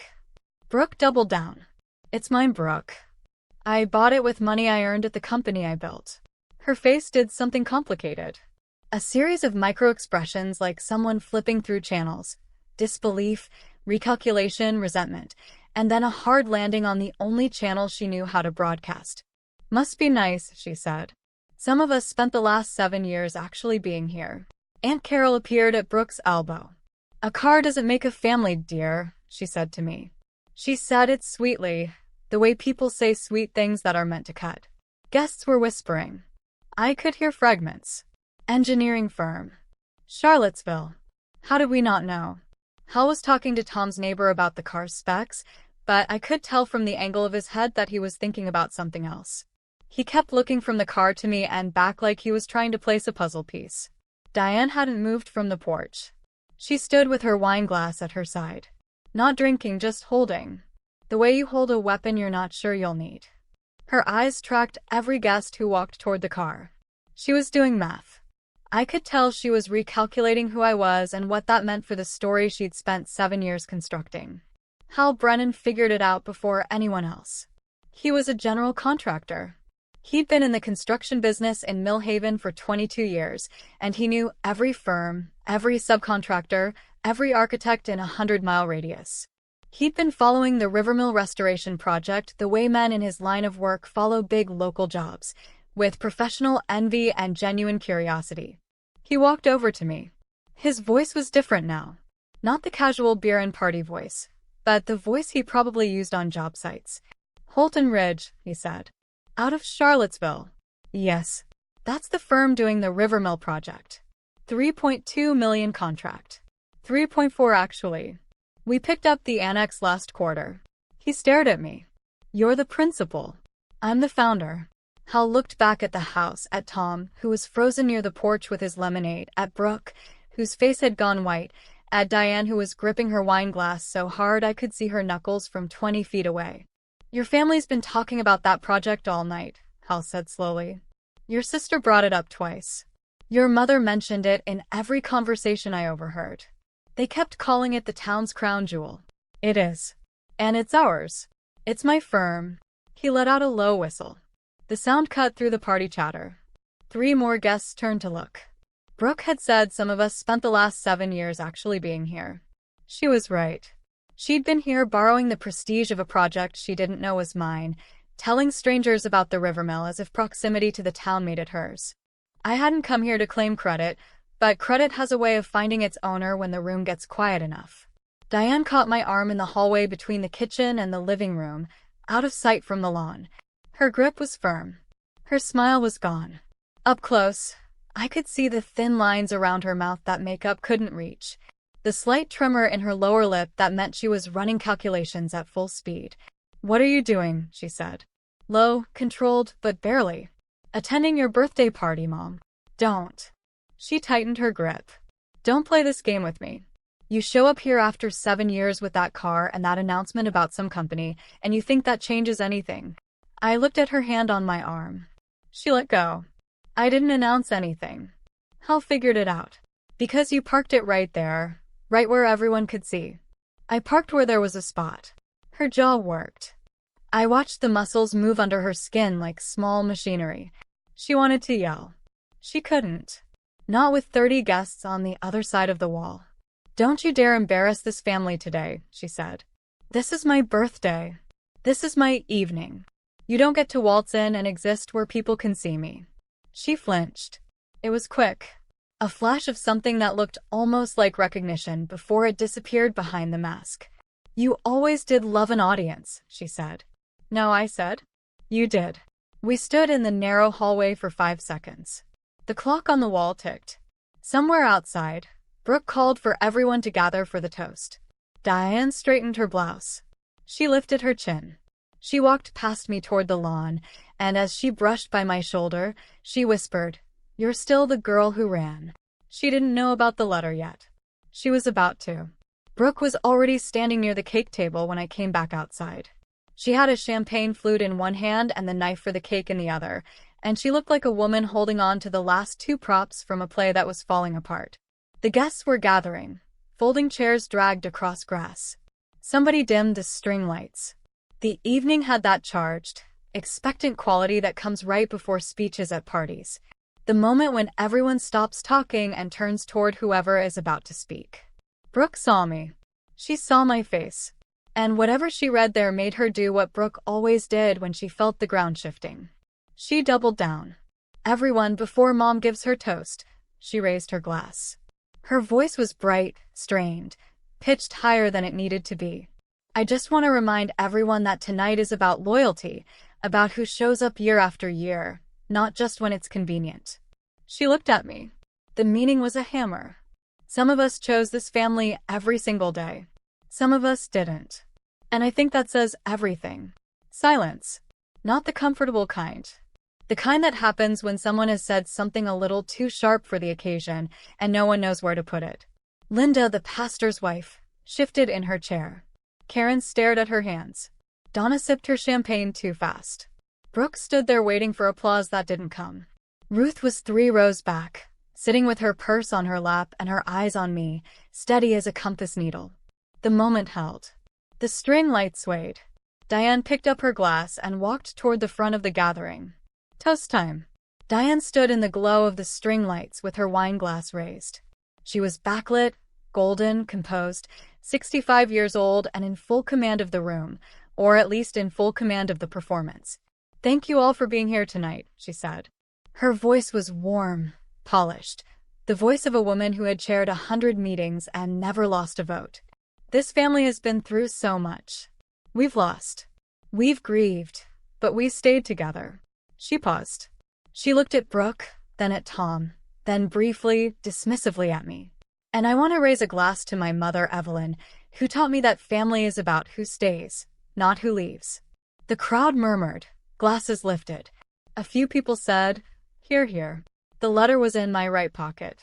Brooke doubled down. "It's mine, Brooke. I bought it with money I earned at the company I built." Her face did something complicated. A series of micro-expressions like someone flipping through channels. Disbelief, recalculation, resentment, and then a hard landing on the only channel she knew how to broadcast. "Must be nice," she said. "Some of us spent the last 7 years actually being here." Aunt Carol appeared at Brooke's elbow. "A car doesn't make a family, dear," she said to me. She said it sweetly, the way people say sweet things that are meant to cut. Guests were whispering. I could hear fragments. Engineering firm. Charlottesville. How did we not know? Hal was talking to Tom's neighbor about the car's specs, but I could tell from the angle of his head that he was thinking about something else. He kept looking from the car to me and back like he was trying to place a puzzle piece. Diane hadn't moved from the porch. She stood with her wine glass at her side. Not drinking, just holding. The way you hold a weapon you're not sure you'll need. Her eyes tracked every guest who walked toward the car. She was doing math. I could tell she was recalculating who I was and what that meant for the story she'd spent 7 years constructing. Hal Brennan figured it out before anyone else. He was a general contractor. He'd been in the construction business in Millhaven for 22 years, and he knew every firm, every subcontractor, every architect in a 100-mile radius. He'd been following the Rivermill restoration project the way men in his line of work follow big local jobs, with professional envy and genuine curiosity. He walked over to me. His voice was different now. Not the casual beer and party voice, but the voice he probably used on job sites. Holton Ridge, he said. Out of Charlottesville. Yes. That's the firm doing the Rivermill project. 3.2 million contract. 3.4 actually. We picked up the annex last quarter. He stared at me. You're the principal. I'm the founder. Hal looked back at the house, at Tom, who was frozen near the porch with his lemonade, at Brooke, whose face had gone white, at Diane, who was gripping her wine glass so hard I could see her knuckles from 20 feet away. Your family's been talking about that project all night, Hal said slowly. Your sister brought it up twice. Your mother mentioned it in every conversation I overheard. They kept calling it the town's crown jewel. It is. And it's ours. It's my firm. He let out a low whistle. The sound cut through the party chatter. 3 more guests turned to look. Brooke had said some of us spent the last 7 years actually being here. She was right. She'd been here borrowing the prestige of a project she didn't know was mine, telling strangers about the Rivermill as if proximity to the town made it hers. I hadn't come here to claim credit, but credit has a way of finding its owner when the room gets quiet enough. Diane caught my arm in the hallway between the kitchen and the living room, out of sight from the lawn. Her grip was firm. Her smile was gone. Up close, I could see the thin lines around her mouth that makeup couldn't reach, the slight tremor in her lower lip that meant she was running calculations at full speed. What are you doing? She said. Low, controlled, but barely. Attending your birthday party, Mom. Don't. She tightened her grip. Don't play this game with me. You show up here after 7 years with that car and that announcement about some company, and you think that changes anything. I looked at her hand on my arm. She let go. I didn't announce anything. Hal figured it out. Because you parked it right there, right where everyone could see. I parked where there was a spot. Her jaw worked. I watched the muscles move under her skin like small machinery. She wanted to yell. She couldn't. Not with 30 guests on the other side of the wall. Don't you dare embarrass this family today, she said. This is my birthday. This is my evening. You don't get to waltz in and exist where people can see me. She flinched. It was quick. A flash of something that looked almost like recognition before it disappeared behind the mask. You always did love an audience, she said. No, I said. You did. We stood in the narrow hallway for 5 seconds. The clock on the wall ticked. Somewhere outside, Brooke called for everyone to gather for the toast. Diane straightened her blouse. She lifted her chin. She walked past me toward the lawn, and as she brushed by my shoulder, she whispered, You're still the girl who ran. She didn't know about the letter yet. She was about to. Brooke was already standing near the cake table when I came back outside. She had a champagne flute in one hand and the knife for the cake in the other, and she looked like a woman holding on to the last 2 props from a play that was falling apart. The guests were gathering. Folding chairs dragged across grass. Somebody dimmed the string lights. The evening had that charged, expectant quality that comes right before speeches at parties. The moment when everyone stops talking and turns toward whoever is about to speak. Brooke saw me. She saw my face. And whatever she read there made her do what Brooke always did when she felt the ground shifting. She doubled down. Everyone, before Mom gives her toast, she raised her glass. Her voice was bright, strained, pitched higher than it needed to be. I just want to remind everyone that tonight is about loyalty, about who shows up year after year, not just when it's convenient. She looked at me. The meaning was a hammer. Some of us chose this family every single day. Some of us didn't. And I think that says everything. Silence. Not the comfortable kind. The kind that happens when someone has said something a little too sharp for the occasion and no one knows where to put it. Linda, the pastor's wife, shifted in her chair. Karen stared at her hands. Donna sipped her champagne too fast. Brooke stood there waiting for applause that didn't come. Ruth was 3 rows back, sitting with her purse on her lap and her eyes on me, steady as a compass needle. The moment held. The string light swayed. Diane picked up her glass and walked toward the front of the gathering. Toast time. Diane stood in the glow of the string lights with her wine glass raised. She was backlit, golden, composed, 65 years old and in full command of the room, or at least in full command of the performance. Thank you all for being here tonight, she said. Her voice was warm, polished, the voice of a woman who had chaired 100 meetings and never lost a vote. This family has been through so much. We've lost. We've grieved. But we stayed together. She paused. She looked at Brooke, then at Tom, then briefly, dismissively at me. And I want to raise a glass to my mother, Evelyn, who taught me that family is about who stays, not who leaves. The crowd murmured. Glasses lifted. A few people said, "Hear, hear." The letter was in my right pocket.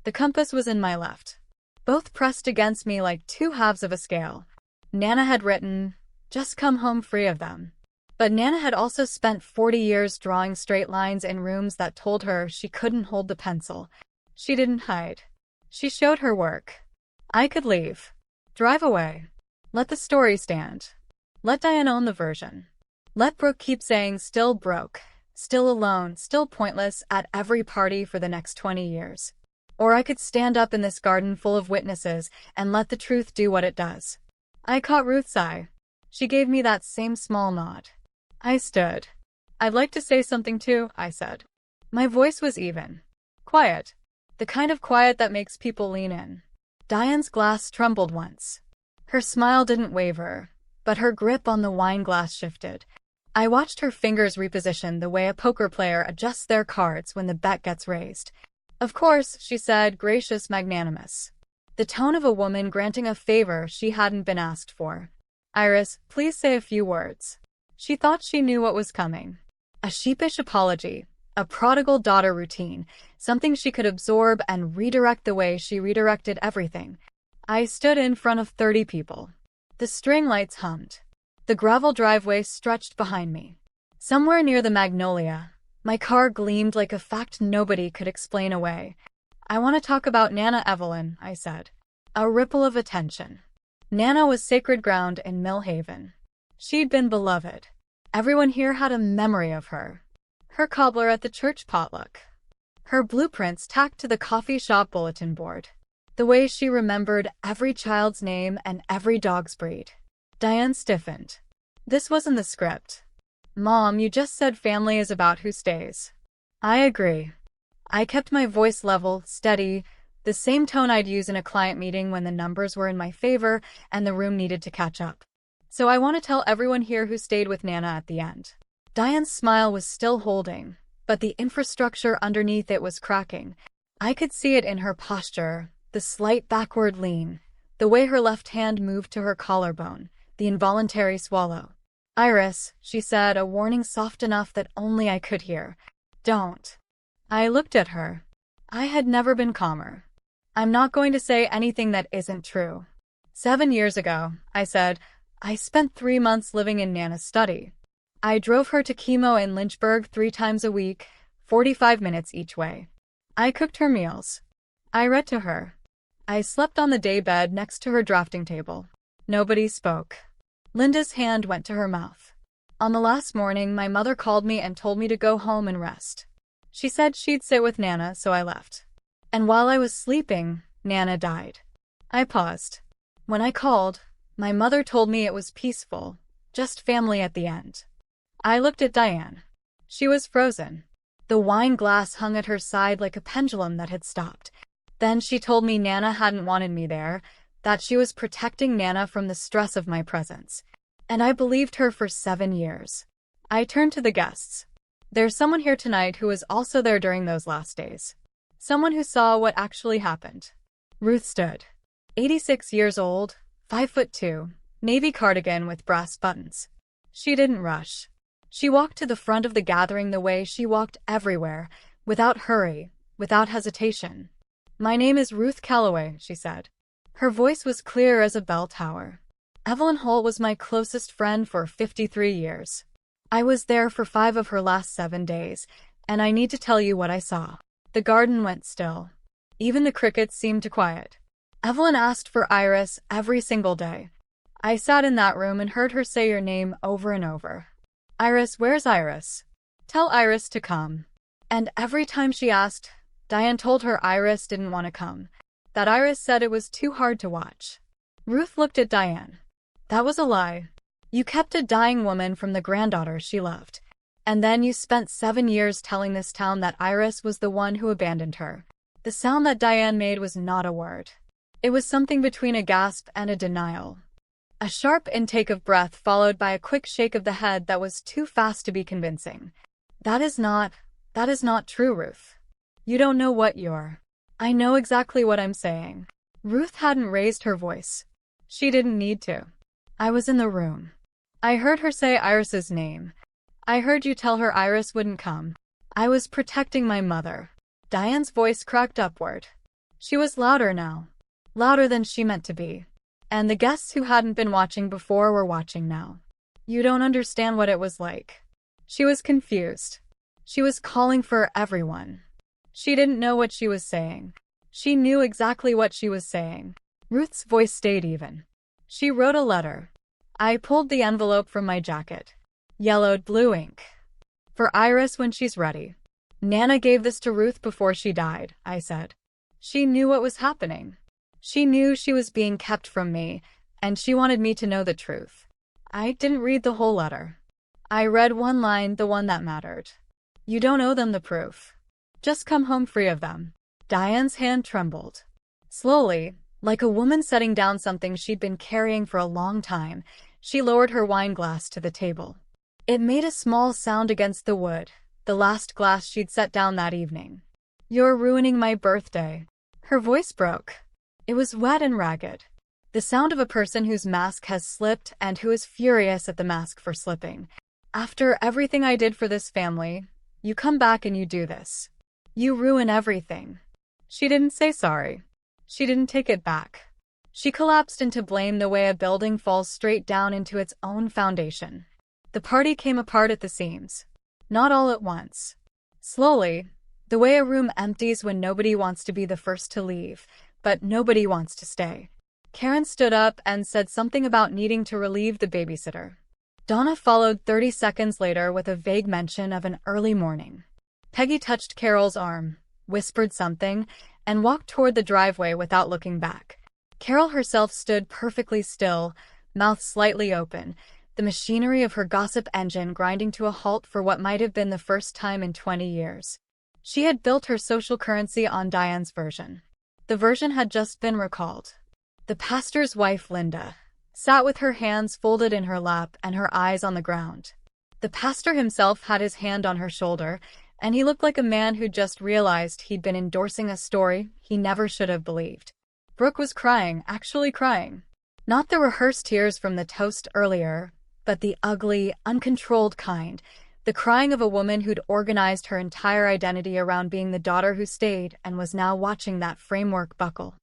The compass was in my left. Both pressed against me like two halves of a scale. Nana had written, "Just come home free of them." But Nana had also spent 40 years drawing straight lines in rooms that told her she couldn't hold the pencil. She didn't hide. She showed her work. I could leave. Drive away. Let the story stand. Let Diane own the version. Let Brooke keep saying still broke, still alone, still pointless at every party for the next 20 years. Or I could stand up in this garden full of witnesses and let the truth do what it does. I caught Ruth's eye. She gave me that same small nod. I stood. "I'd like to say something too," I said. My voice was even. Quiet. The kind of quiet that makes people lean in. Diane's glass trembled once. Her smile didn't waver, but her grip on the wine glass shifted. I watched her fingers reposition the way a poker player adjusts their cards when the bet gets raised. "Of course," she said, gracious, magnanimous. The tone of a woman granting a favor she hadn't been asked for. "Iris, please say a few words." She thought she knew what was coming. A sheepish apology, a prodigal daughter routine, something she could absorb and redirect the way she redirected everything. I stood in front of 30 people. The string lights hummed. The gravel driveway stretched behind me. Somewhere near the Magnolia, my car gleamed like a fact nobody could explain away. "I want to talk about Nana, Evelyn," I said. A ripple of attention. Nana was sacred ground in Millhaven. She'd been beloved. Everyone here had a memory of her. Her cobbler at the church potluck. Her blueprints tacked to the coffee shop bulletin board. The way she remembered every child's name and every dog's breed. Diane stiffened. "This wasn't the script." "Mom, you just said family is about who stays." "I agree." I kept my voice level, steady, the same tone I'd use in a client meeting when the numbers were in my favor and the room needed to catch up. "So I want to tell everyone here who stayed with Nana at the end." Diane's smile was still holding, but the infrastructure underneath it was cracking. I could see it in her posture, the slight backward lean, the way her left hand moved to her collarbone, the involuntary swallow. "Iris," she said, a warning soft enough that only I could hear. "Don't." I looked at her. I had never been calmer. "I'm not going to say anything that isn't true." 7 years ago, I said, I spent 3 months living in Nana's study. I drove her to chemo in Lynchburg 3 times a week, 45 minutes each way. I cooked her meals. I read to her. I slept on the daybed next to her drafting table. Nobody spoke. Linda's hand went to her mouth. On the last morning, my mother called me and told me to go home and rest. She said she'd sit with Nana, so I left. And while I was sleeping, Nana died. I paused. When I called, my mother told me it was peaceful, just family at the end. I looked at Diane. She was frozen. The wine glass hung at her side like a pendulum that had stopped. Then she told me Nana hadn't wanted me there, that she was protecting Nana from the stress of my presence. And I believed her for 7 years. I turned to the guests. "There's someone here tonight who was also there during those last days. Someone who saw what actually happened." Ruth stood. 86 years old, 5'2", navy cardigan with brass buttons. She didn't rush. She walked to the front of the gathering the way she walked everywhere, without hurry, without hesitation. "My name is Ruth Calloway," she said. Her voice was clear as a bell tower. "Evelyn Holt was my closest friend for 53 years. I was there for 5 of her last 7 days, and I need to tell you what I saw." The garden went still. Even the crickets seemed to quiet. Evelyn asked for Iris every single day. I sat in that room and heard her say your name over and over. "Iris, where's Iris? Tell Iris to come." And every time she asked, Diane told her Iris didn't want to come, that Iris said it was too hard to watch. Ruth looked at Diane. "That was a lie. You kept a dying woman from the granddaughter she loved. And then you spent 7 years telling this town that Iris was the one who abandoned her. The sound that Diane made was not a word. It was something between a gasp and a denial. A sharp intake of breath followed by a quick shake of the head that was too fast to be convincing. That is not true, Ruth. You don't know what you're. I know exactly what I'm saying. Ruth hadn't raised her voice. She didn't need to. I was in the room. I heard her say Iris's name. I heard you tell her Iris wouldn't come. I was protecting my mother. Diane's voice cracked upward. She was louder now. Louder than she meant to be. And the guests who hadn't been watching before were watching now. You don't understand what it was like. She was confused. She was calling for everyone. She didn't know what she was saying. She knew exactly what she was saying. Ruth's voice stayed even. She wrote a letter. I pulled the envelope from my jacket. Yellowed blue ink. For Iris when she's ready. Nana gave this to Ruth before she died, I said. She knew what was happening. She knew she was being kept from me, and she wanted me to know the truth. I didn't read the whole letter. I read one line, the one that mattered. You don't owe them the proof. Just come home free of them. Diane's hand trembled. Slowly, like a woman setting down something she'd been carrying for a long time, she lowered her wine glass to the table. It made a small sound against the wood, the last glass she'd set down that evening. You're ruining my birthday. Her voice broke. It was wet and ragged. The sound of a person whose mask has slipped and who is furious at the mask for slipping. After everything I did for this family, you come back and you do this. You ruin everything. She didn't say sorry. She didn't take it back. She collapsed into blame the way a building falls straight down into its own foundation. The party came apart at the seams. Not all at once. Slowly, the way a room empties when nobody wants to be the first to leave, but nobody wants to stay. Karen stood up and said something about needing to relieve the babysitter. Donna followed 30 seconds later with a vague mention of an early morning. Peggy touched Carol's arm, whispered something, and walked toward the driveway without looking back. Carol herself stood perfectly still, mouth slightly open, the machinery of her gossip engine grinding to a halt for what might have been the first time in 20 years. She had built her social currency on Diane's version. The version had just been recalled. The pastor's wife, Linda, sat with her hands folded in her lap and her eyes on the ground. The pastor himself had his hand on her shoulder, and he looked like a man who'd just realized he'd been endorsing a story he never should have believed. Brooke was crying, actually crying. Not the rehearsed tears from the toast earlier, but the ugly, uncontrolled kind, the crying of a woman who'd organized her entire identity around being the daughter who stayed and was now watching that framework buckle.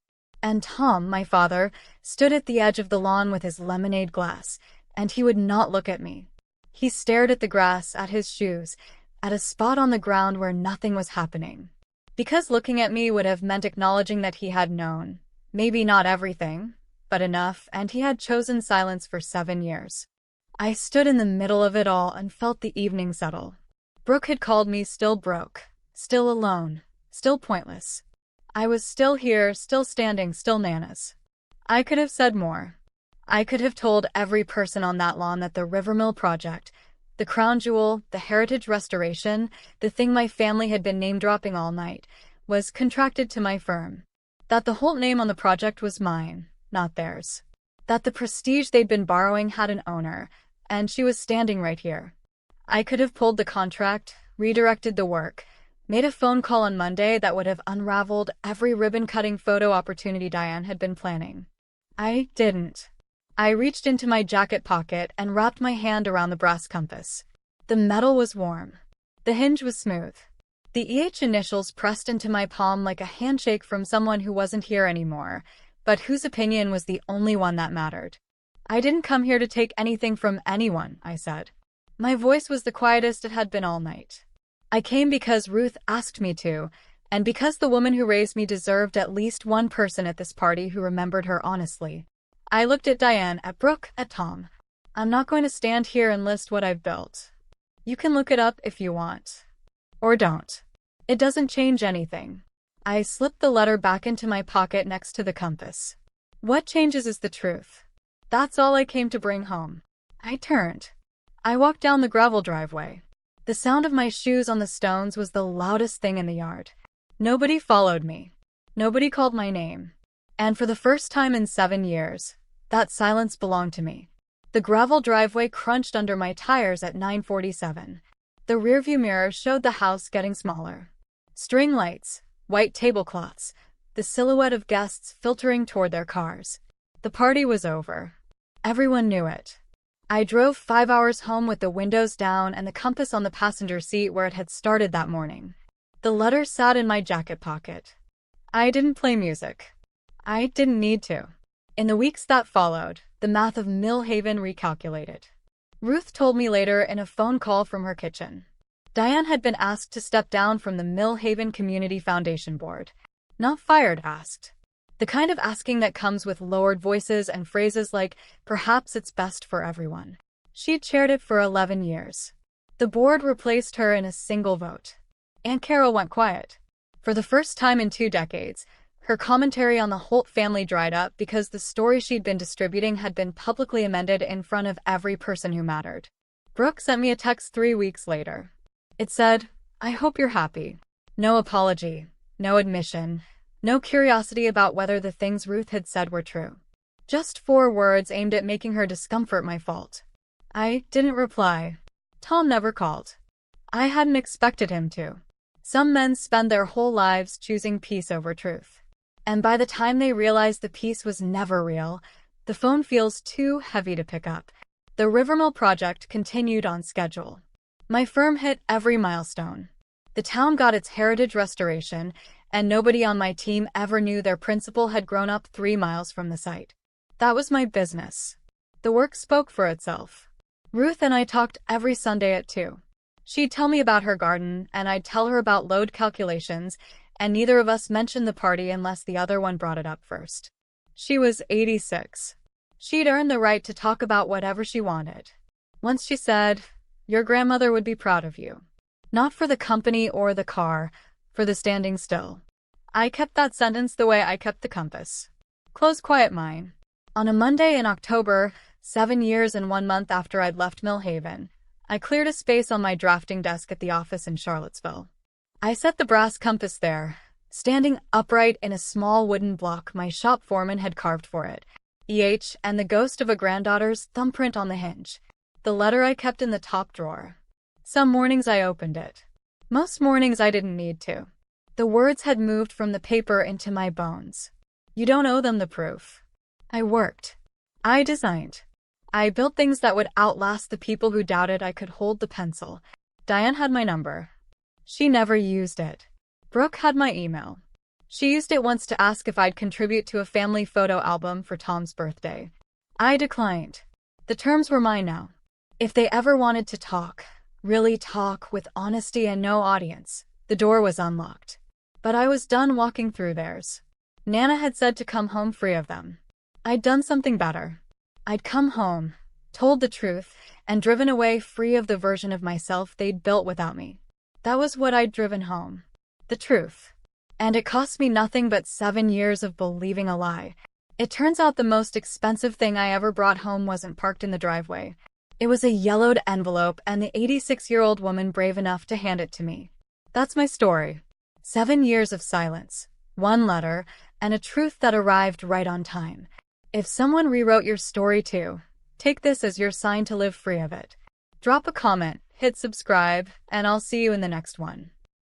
And Tom, my father, stood at the edge of the lawn with his lemonade glass, and he would not look at me. He stared at the grass, at his shoes, at a spot on the ground where nothing was happening. Because looking at me would have meant acknowledging that he had known. Maybe not everything, but enough, and he had chosen silence for 7 years. I stood in the middle of it all and felt the evening settle. Brooke had called me still broke, still alone, still pointless. I was still here, still standing, still Nana's. I could have said more. I could have told every person on that lawn that the Rivermill project, the crown jewel, the heritage restoration, the thing my family had been name-dropping all night, was contracted to my firm. That the whole name on the project was mine, not theirs. That the prestige they'd been borrowing had an owner, and she was standing right here. I could have pulled the contract, redirected the work, made a phone call on Monday that would have unraveled every ribbon-cutting photo opportunity Diane had been planning. I didn't. I reached into my jacket pocket and wrapped my hand around the brass compass. The metal was warm. The hinge was smooth. The EH initials pressed into my palm like a handshake from someone who wasn't here anymore, but whose opinion was the only one that mattered. I didn't come here to take anything from anyone, I said. My voice was the quietest it had been all night. I came because Ruth asked me to, and because the woman who raised me deserved at least one person at this party who remembered her honestly. I looked at Diane, at Brooke, at Tom. I'm not going to stand here and list what I've built. You can look it up if you want. Or don't. It doesn't change anything. I slipped the letter back into my pocket next to the compass. What changes is the truth. That's all I came to bring home. I turned. I walked down the gravel driveway. The sound of my shoes on the stones was the loudest thing in the yard. Nobody followed me. Nobody called my name. And for the first time in 7 years, that silence belonged to me. The gravel driveway crunched under my tires at 9:47. The rearview mirror showed the house getting smaller. String lights, white tablecloths, the silhouette of guests filtering toward their cars. The party was over. Everyone knew it. I drove 5 hours home with the windows down and the compass on the passenger seat where it had started that morning. The letter sat in my jacket pocket. I didn't play music. I didn't need to. In the weeks that followed, the math of Millhaven recalculated. Ruth told me later in a phone call from her kitchen. Diane had been asked to step down from the Millhaven Community Foundation Board. Not fired, asked. The kind of asking that comes with lowered voices and phrases like, perhaps it's best for everyone. She'd chaired it for 11 years. The board replaced her in a single vote. Aunt Carol went quiet. For the first time in 2 decades, her commentary on the Holt family dried up because the story she'd been distributing had been publicly amended in front of every person who mattered. Brooke sent me a text 3 weeks later. It said, I hope you're happy. No apology, no admission, no curiosity about whether the things Ruth had said were true. Just 4 words aimed at making her discomfort my fault. I didn't reply. Tom never called. I hadn't expected him to. Some men spend their whole lives choosing peace over truth. And by the time they realize the peace was never real, the phone feels too heavy to pick up. The Rivermill project continued on schedule. My firm hit every milestone. The town got its heritage restoration, and nobody on my team ever knew their principal had grown up 3 miles from the site. That was my business. The work spoke for itself. Ruth and I talked every Sunday at 2. She'd tell me about her garden, and I'd tell her about load calculations, and neither of us mentioned the party unless the other one brought it up first. She was 86. She'd earned the right to talk about whatever she wanted. Once she said, your grandmother would be proud of you. Not for the company or the car, for the standing still. I kept that sentence the way I kept the compass. Close quiet mine. On a Monday in October, 7 years and 1 month after I'd left Millhaven, I cleared a space on my drafting desk at the office in Charlottesville. I set the brass compass there, standing upright in a small wooden block my shop foreman had carved for it, EH, and the ghost of a granddaughter's thumbprint on the hinge. The letter I kept in the top drawer. Some mornings I opened it. Most mornings I didn't need to. The words had moved from the paper into my bones. You don't owe them the proof. I worked. I designed. I built things that would outlast the people who doubted I could hold the pencil. Diane had my number. She never used it. Brooke had my email. She used it once to ask if I'd contribute to a family photo album for Tom's birthday. I declined. The terms were mine now. If they ever wanted to talk, really talk with honesty and no audience, the door was unlocked. But I was done walking through theirs. Nana had said to come home free of them. I'd done something better. I'd come home, told the truth, and driven away free of the version of myself they'd built without me. That was what I'd driven home. The truth. And it cost me nothing but 7 years of believing a lie. It turns out the most expensive thing I ever brought home wasn't parked in the driveway. It was a yellowed envelope and the 86-year-old woman brave enough to hand it to me. That's my story. 7 years of silence, 1 letter, and a truth that arrived right on time. If someone rewrote your story too, take this as your sign to live free of it. Drop a comment, hit subscribe, and I'll see you in the next one.